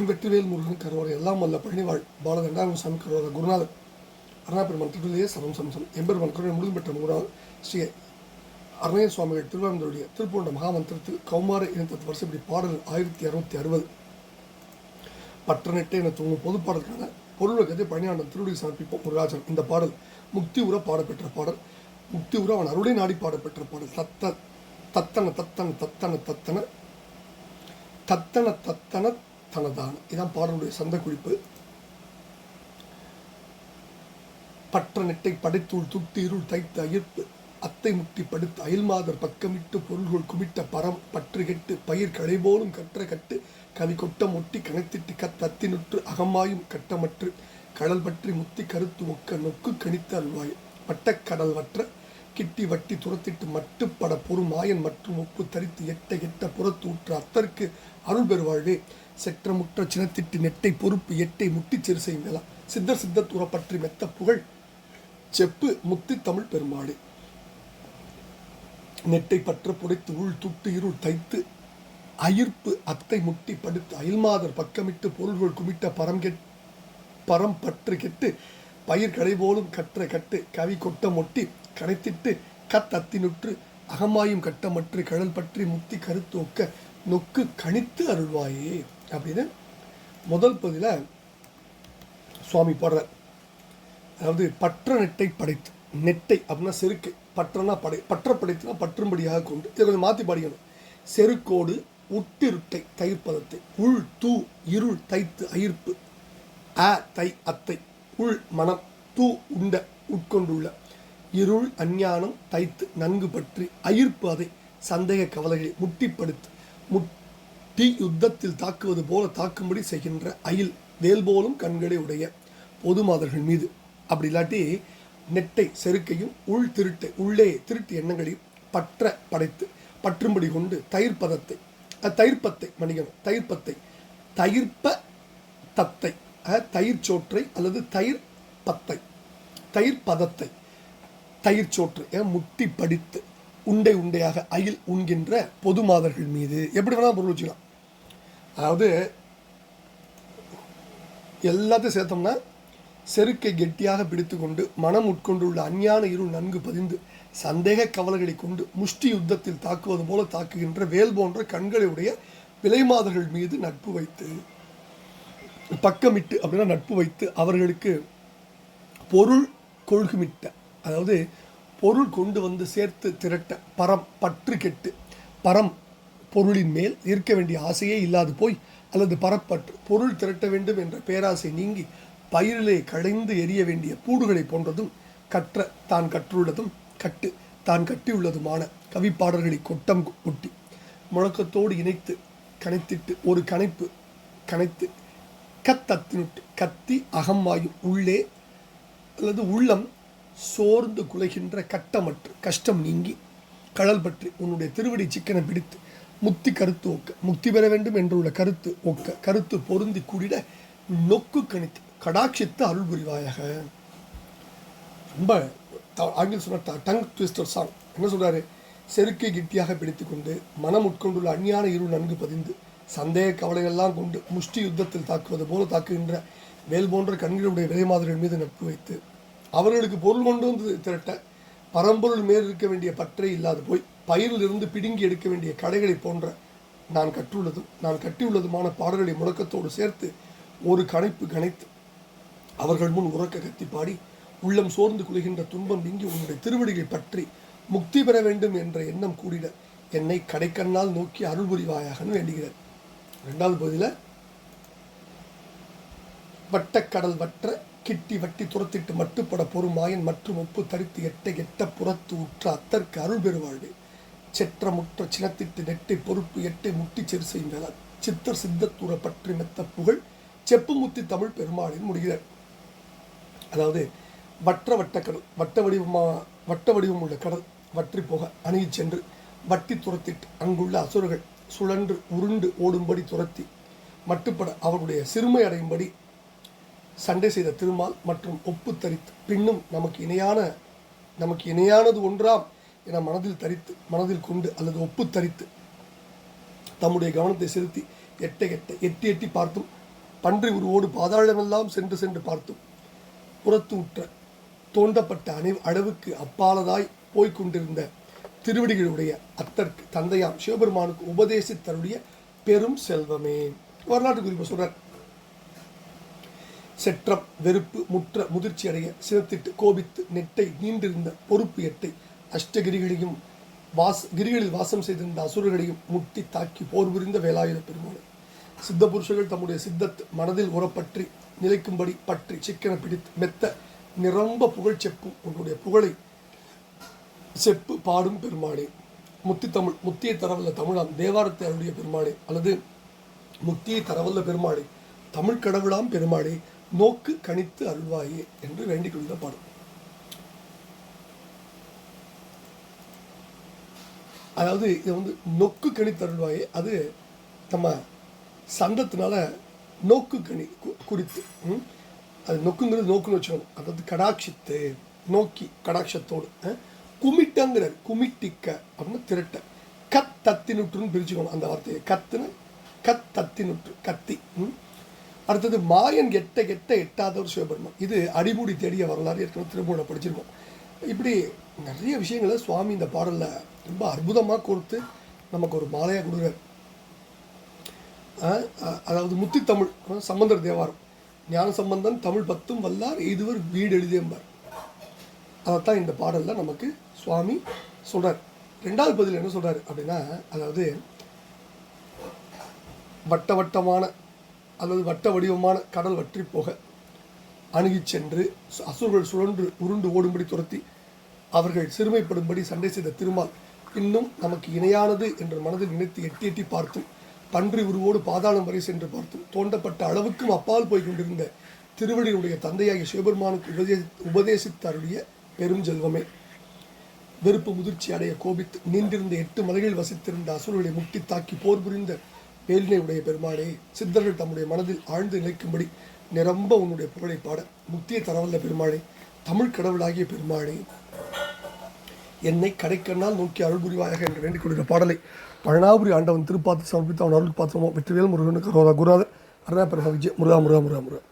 வெற்றிவேல் முருகன் கருவாடு எல்லாம் வல்ல பழனிவாழ் பால ரெண்டாம் சாமி கருவாத குருநாதர் அருணாபெருமான் திருவிழையே சரம் எம்பெருமான் கருணை முழுதும் பெற்ற முருகனார் ஸ்ரீ அருணைய சுவாமிகள் திருவாரூருடைய திருப்பூண்ட மகாமந்திரத்தில் கௌமார இனத்தத்து வருஷப்படி பாடல் 1660 பற்ற நெட்டை என தூங்கும் பொது பாடலுக்கான பொருளுக்கத்தை பழனியாண்டம் திருவடி சமர்ப்பிப்போம் முருகாஜன். இந்த பாடல் முக்தி உற பாடப்பெற்ற பாடல். முக்தி உற அவன் அருளை நாடி பாடப்பெற்ற பாடல். தத்தன தத்தன தத்தன தத்தன தத்தன தத்தன தனதான இதான் பாடலுடைய சந்த குறிப்பு. பற்ற நெட்டை படைத்தூள் துட்டி இருள் தைத்த அயிர்ப்பு அத்தை முட்டி படுத்து அயல்மாதர் பக்கமிட்டு பொருள்கள் குமிட்ட பரம் பற்று கெட்டு பயிர் களைபோலும் கற்ற கட்டு கவி கொட்டம் ஒட்டி கணைத்திட்டு கத்தத்தினுற்று அகமாயும் கட்டமற்று கடல் பற்றி முத்தி கருத்து ஒக்க நொக்கு கணித்த அல்வாய் பட்டக்கடல் வற்ற கிட்டி வட்டி துரத்திட்டு மட்டுப்பட பொறுமாயன் மற்றும் ஒப்பு தரித்து எட்ட எட்ட புறத்து ஊற்ற அத்தற்கு அருள் பெறுவாழ்வே செற்றமுற்ற சினத்திட்டு நெட்டை பொறுப்பு எட்டை முட்டி சிறு செய்வேலா சித்தர் சித்தத்துற பற்றி மெத்த புகழ் செப்பு முத்தி தமிழ் பெருமாளே. நெட்டை பற்ற புடைத்து உள் துட்டு இருள் தைத்து அயிர்ப்பு அத்தை முட்டி படுத்து அயல்மாதர் பக்கமிட்டு பொருள்கள் குமிட்ட பரம் பற்று கெட்டு பயிர் கடை போலும் கற்ற கட்டு கவி கொட்டம் ஒட்டி கணைத்திட்டு கத்தத்தினுற்று அகமாயும் கட்டமற்று கடல் பற்றி முத்தி கருத்து ஒக்க நொக்கு கணித்து அருள்வாயே அப்படின்னு முதல் பதில சுவாமி பாடுறார். அதாவது பற்ற நெட்டை படைத்து நெட்டை அப்படின்னா செருக்கு பற்றனா படை பற்ற படைத்துனா பற்றும்படியாக கொண்டு இதை கொஞ்சம் மாற்றி பாடிக்கணும். செருக்கோடு உட்டிருட்டை தயிர்ப்பதத்தை உள் தூ இருள் தைத்து அயிர்ப்பு அ தை அத்தை உள் மனம் தூ உண்ட உட்கொண்டுள்ள இருள் அஞ்ஞானம் தைத்து நன்கு பற்றி அயிர்ப்பு அதை சந்தேக கவலைகளை முட்டிப்படுத்து முட்டி யுத்தத்தில் தாக்குவது போல தாக்கும்படி செய்கின்ற அயில் வேல் போலும் கண்களை உடைய பொதுமாதர்கள் மீது அப்படி இல்லாட்டி நெட்டை செருக்கையும் உள் திருட்டை உள்ளே திருட்டு எண்ணங்களையும் பற்ற படைத்து பற்றும்படி கொண்டு தயிர்ப்பத்தை மணிகணும் தயிர்ப்பத்தை தயிர்ப்ப தத்தை தயிர் சோற்றை அல்லது தயிர் பத்தை தயிர் பதத்தை தயிர் சோற்றை முட்டி படித்து உண்டை உண்டையாக அயில் உண்கின்ற பொதுமாதர்கள் மீது எப்படி வேணால் பொருள் வச்சுக்கலாம். அதாவது எல்லாத்தையும் சேர்த்தோம்னா செருக்கை கெட்டியாக பிடித்து கொண்டு மனம் உட்கொண்டுள்ள அஞ்ஞான இருள் நன்கு பதிந்து சந்தேக கவலைகளை கொண்டு முஷ்டி யுத்தத்தில் தாக்குவது போல தாக்குகின்ற வேல் போன்ற கண்களை உடைய விலைமாதர்கள் மீது நட்பு வைத்து பக்கமிட்டு அப்படின்னா நட்பு வைத்து அவர்களுக்கு பொருள் கொள்குமிட்ட அதாவது பொருள் கொண்டு வந்து சேர்த்து திரட்ட பரம் பற்று கெட்டு பரம் பொருளின் மேல் இருக்க வேண்டிய ஆசையே இல்லாது போய் அல்லது பரப்பற்று பொருள் திரட்ட வேண்டும் என்ற பேராசை நீங்கி பயிரிலே களைந்து எரிய வேண்டிய பூடுகளை போன்றதும் கற்ற தான் கற்றுள்ளதும் கட்டு தான் கட்டியுள்ளதுமான கவிப்பாடல்களை கொட்டம் கொட்டி முழக்கத்தோடு இணைத்து கணைத்திட்டு ஒரு கணைப்பு கணைத்து கத்தத்தினுட்டு கத்தி அகம்மாயும் உள்ளே அல்லது உள்ளம் சோர்ந்து குலைகின்ற கட்டமற்று கஷ்டம் நீங்கி கடல் பற்றி உன்னுடைய திருவடி சிக்கனை பிடித்து முத்தி கருத்து ஒக்க முக்தி பெற வேண்டும் என்றுள்ள கருத்து ஒக்க கருத்து பொருந்தி கூடிட நொக்கு கணித்து கடாட்சித்து அருள் புரிவாயாக. ரொம்ப ஆங்கில சொன்ன டங் ட்விஸ்டர் சாங் என்ன சொல்கிறாரு? செருக்கை கிட்டியாக பிடித்து கொண்டு மனம் உட்கொண்டுள்ள அஞ்ஞான இருள் நன்கு பதிந்து சந்தேக கவலைகள்லாம் கொண்டு முஷ்டி யுத்தத்தில் தாக்குவது போல தாக்குகின்ற வேல் போன்ற கண்களுடைய விலைமாதர்கள் மீது நட்பு வைத்து அவர்களுக்கு பொருள் கொண்டு வந்து திரட்ட பரம்பொருள் மேல் இருக்க வேண்டிய பற்றை இல்லாது போய் பயிரிலிருந்து பிடுங்கி எடுக்க வேண்டிய கடைகளை போன்ற நான் கற்றுள்ளதும் நான் கட்டியுள்ளதுமான பாடல்களை முழக்கத்தோடு சேர்த்து ஒரு கணைப்பு கணைத்து அவர்கள் முன் உறக்க கத்தி பாடி உள்ளம் சோர்ந்து குலைகின்ற துன்பம் நீங்கி உன்னுடைய திருவடிகளை பற்றி முக்தி பெற வேண்டும் என்ற எண்ணம் கூடிட என்னை கடைக்கண்ணால் நோக்கி அருள் புரிவாயாகன்னு வேண்டுகிறார். இரண்டாவது பகுதியில் வட்டக்கடல் வற்ற கிட்டி வட்டி துரத்திட்டு மட்டுப்பட பொறுமாயன் மற்றும் ஒப்பு தரித்து எட்ட எட்ட புறத்து உற்ற அத்தற்கு அருள் பெறுவாழ்வே செற்றமுற்ற சினத்திட்டு நெட்டை பொறுப்பு எட்டை முட்டி செரு செய்தால் சித்தர் சித்தத்துற பற்றி மெத்த புகழ் செப்பு முத்தி தமிழ் பெருமாளின் முடிகிறார். அதாவது வட்டக்கடல் வட்ட வடிவம் உள்ள கடல் வற்றி போக அணுகி சென்று வட்டி துரத்திட்டு அங்குள்ள அசுரர்கள் சுழன்று உருண்டு ஓடும்படி துரத்தி மட்டுப்பட அவருடைய சிறுமை அடையும்படி சண்டை செய்த திருமால் மற்றும் ஒப்பு தரித்து பின்னும் நமக்கு இணையானது ஒன்றாம் என மனதில் கொண்டு அல்லது ஒப்பு தரித்து தம்முடைய கவனத்தை செலுத்தி எட்டி பார்த்தும் பன்றி உருவோடு பாதாளமெல்லாம் சென்று சென்று பார்த்தும் புறத்து உற்ற தோண்டப்பட்ட அளவுக்கு அப்பாலதாய் போய்கொண்டிருந்த திருவடிகளுடைய அத்தற்கு தந்தையாம் சிவபெருமானுக்கு உபதேசித்தருடைய பெரும் செல்வமே. வரலாற்று குறிப்பு சொல்றார். செற்றம் வெறுப்பு முற்ற முதிர்ச்சி அடைய சினத்திட்டு கோபித்து நெட்டை நீண்டிருந்த பொறுப்பு எட்டை அஷ்டகிரிகளையும் கிரிகளில் வாசம் செய்திருந்த அசுரர்களையும் முட்டி தாக்கி போர் புரிந்த வேலாயுத பெருமாள். சித்த புருஷர்கள் தம்முடைய சித்தத் மனதில் உறப்பற்றி நிலைக்கும்படி பற்றி சிக்கன பிடித்து மெத்த நிரம்ப புகழ் செப்பும் உன்னுடைய புகழை செப்பு பாடும் பெருமாளே. முத்தி தமிழ் முத்தியை தரவல்ல தமிழாம் தேவாரத்தை அருடைய பெருமாளே, அல்லது முத்தியை தரவல்ல பெருமாளே, தமிழ் கடவுளாம் பெருமாளே, நோக்கு கணித்து அருள்வாயே என்று வேண்டிக் கொள்கிற பாடும். அதாவது இதை நொக்கு கணித்து அருள்வாயே, அது நம்ம சந்தத்தினால நோக்கு கணி குறித்து, அது நொக்குங்கிறது நோக்குன்னு வச்சுக்கணும். அதாவது கடாட்சித்து நோக்கி கடாட்சத்தோடு குமிட்டங்கிறார். குமிட்டிக்க அப்படின்னு திரட்ட கத்தத்தினுற்றுன்னு பிரிச்சுக்கணும் அந்த வார்த்தையை. கத்துன்னு கத்தத்தினுற்று கத்தி. அடுத்தது மாயன் எட்ட எட்ட எட்டாதவர் சிவபெருமான். இது அடிமுடி தேடிய வரலாறு ஏற்கனவே திருமூல படிச்சிருக்கோம். இப்படி நிறைய விஷயங்களை சுவாமி இந்த பாடலில் ரொம்ப அற்புதமாக கொடுத்து நமக்கு ஒரு மாலையாக கொடுக்குறார். அதாவது முத்தி தமிழ் சம்பந்தர் தேவாரம் ஞான சம்பந்தன் தமிழ் 10 வல்லார் எய்துவர் வீடு எழுதியம்பார். அதைத்தான் இந்த பாடலில் நமக்கு சுவாமி சொல்கிறார். 2வது பதில் என்ன சொல்கிறார் அப்படின்னா, அதாவது வட்டமான அல்லது வட்ட வடிவமான கடல் வற்றி போக அணுகி சென்று அசுரர்கள் சுழன்று உருண்டு ஓடும்படி துரத்தி அவர்கள் சிறுமைப்படும்படி சண்டை செய்த திருமால் இன்னும் நமக்கு இணையானது என்று மனதில் நினைத்து எட்டி எட்டி பார்த்தும் பன்றி உருவோடு பாதாளம் வரை சென்று பார்த்தும் தோண்டப்பட்ட அளவுக்கும் அப்பால் போய் கொண்டிருந்த திருவடியுடைய தந்தையாகிய சிவபெருமானுக்கு உபதேசித்தாருடைய பெரும் செல்வமே. வெறுப்பு முதிர்ச்சி அடைய கோபித்து நீண்டிருந்த 8 மலைகளில் வசித்திருந்த அசுரர்களை முட்டி தாக்கி போர் புரிந்த வேலினை உடைய பெருமாளே, சித்தர்கள் தம்முடைய மனதில் ஆழ்ந்து நிலைக்கும்படி நிரம்ப உன்னுடைய புகழை பாட முத்தியை தரவல்ல பெருமாளே, தமிழ் கடவுளாகிய பெருமாளே, என்னை கடைக்கண்ணால் நோக்கி அருள் புரிவாயாக என்று வேண்டிக் கொள்கிற பாடலை பழனாபுரி ஆண்டவன் திருப்பாத்து சமர்ப்பித்து அவன் அருள் பாத்திரமோ வெற்றிவேல் முருகனுக்கு குருநாதர் அருணா பெருமா விஜய் முருகா முருகா முருகா முருகா.